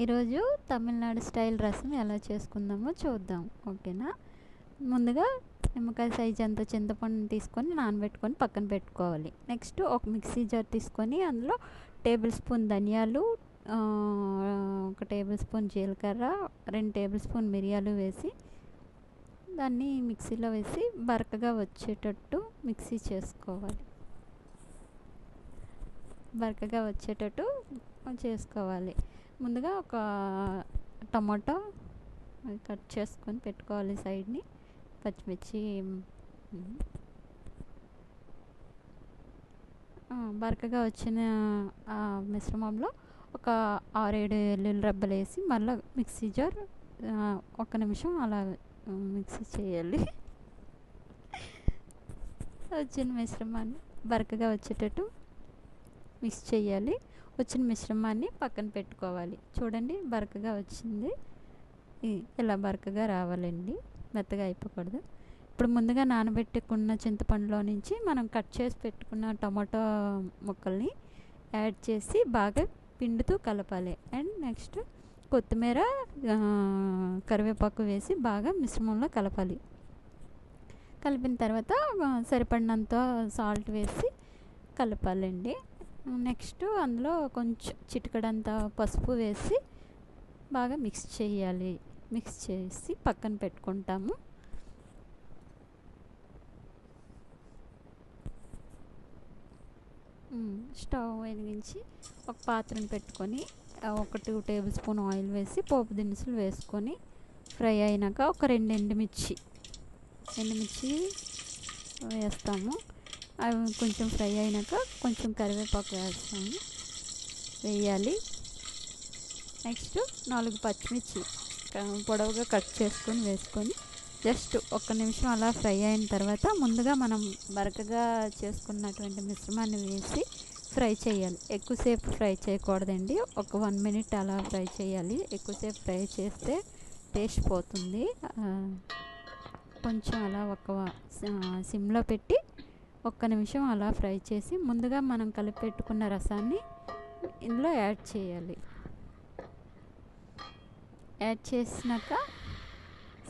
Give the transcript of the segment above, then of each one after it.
ఈరోజు తమిళనాడు స్టైల్ రసం ఎలా చేసుకుందామో చూద్దాం. ఓకేనా? ముందుగా నిమ్మకాయ సైజ్ అంత చింతపండుని తీసుకొని నానబెట్టుకొని పక్కన పెట్టుకోవాలి. నెక్స్ట్ ఒక మిక్సీ జార్ తీసుకొని అందులో టేబుల్ స్పూన్ ధనియాలు, 1 టేబుల్ స్పూన్ జీలకర్ర, 2 టేబుల్ స్పూన్ మిరియాలు వేసి దాన్ని మిక్సీలో వేసి బరకగా వచ్చేటట్టు మిక్సీ చేసుకోవాలి. బరకగా వచ్చేటట్టు చేసుకోవాలి. ముందుగా ఒక టమాటో కట్ చేసుకొని పెట్టుకోవాలి సైడ్ని. పచ్చిమిర్చి బరకగా వచ్చిన మిశ్రమంలో ఒక 6-7 వెల్లుల్లి రబ్బలు వేసి మళ్ళీ మిక్సీ జార్ 1 నిమిషం అలా మిక్సీ చేయాలి. వచ్చిన మిశ్రమాన్ని బరకగా వచ్చేటట్టు మిక్స్ చేయాలి. వచ్చిన మిశ్రమాన్ని పక్కన పెట్టుకోవాలి. చూడండి, బరకగా వచ్చింది. ఇలా బరకగా రావాలండి, మెత్తగా అయిపోకూడదు. ఇప్పుడు ముందుగా నానబెట్టుకున్న చింతపండులో నుంచి మనం కట్ చేసి పెట్టుకున్న టమాటో ముక్కల్ని యాడ్ చేసి బాగా పిండుతూ కలపాలి. అండ్ నెక్స్ట్ కొత్తిమీర, కరివేపాకు వేసి బాగా మిశ్రమంలో కలపాలి. కలిపిన తర్వాత సరిపడినంత సాల్ట్ వేసి కలపాలండి. నెక్స్ట్ అందులో కొంచెం చిటికెడంత పసుపు వేసి బాగా మిక్స్ చేయాలి. మిక్స్ చేసి పక్కన పెట్టుకుంటాము. స్టవ్ వెలిగించి ఒక పాత్రను పెట్టుకొని 1-2 టేబుల్ స్పూన్ ఆయిల్ వేసి పోపు దినుసులు వేసుకొని ఫ్రై అయినాక ఒక 2 ఎండుమిర్చి వేస్తాము. అవి కొంచెం ఫ్రై అయినాక కొంచెం కరివేపాకు వేయాలి. నెక్స్ట్ 4 పచ్చిమిర్చి పొడవుగా కట్ చేసుకొని వేసుకొని జస్ట్ 1 నిమిషం అలా ఫ్రై అయిన తర్వాత ముందుగా మనం బరకగా చేసుకున్నటువంటి మిశ్రమాన్ని వేసి ఫ్రై చేయాలి. ఎక్కువసేపు ఫ్రై చేయకూడదండి, ఒక 1 మినిట్ అలా ఫ్రై చేయాలి. ఎక్కువసేపు ఫ్రై చేస్తే టేస్ట్ పోతుంది. కొంచెం అలా సిమ్లో పెట్టి 1 నిమిషం అలా ఫ్రై చేసి ముందుగా మనం కలిపి పెట్టుకున్న రసాన్ని ఇందులో యాడ్ చేయాలి. యాడ్ చేసినాక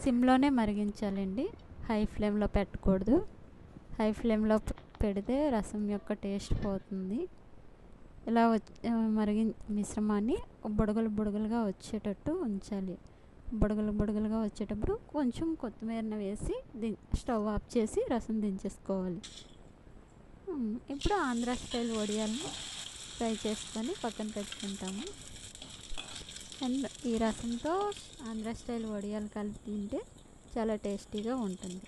సిమ్లోనే మరిగించాలండి, హై ఫ్లేమ్లో పెట్టకూడదు. హై ఫ్లేమ్లో పెడితే రసం యొక్క టేస్ట్ పోతుంది. ఇలా మిశ్రమాన్ని బుడగలుగా వచ్చేటట్టు ఉంచాలి. బుడగలుగా వచ్చేటప్పుడు కొంచెం కొత్తిమీరను వేసి స్టవ్ ఆఫ్ చేసి రసం దించేసుకోవాలి. ఇప్పుడు ఆంధ్ర స్టైల్ వడియాలను ఫ్రై చేసుకొని పక్కన పెట్టుకుంటాము. అండ్ ఈ రసంతో ఆంధ్ర స్టైల్ వడియాలు కలిపి తింటే చాలా టేస్టీగా ఉంటుంది.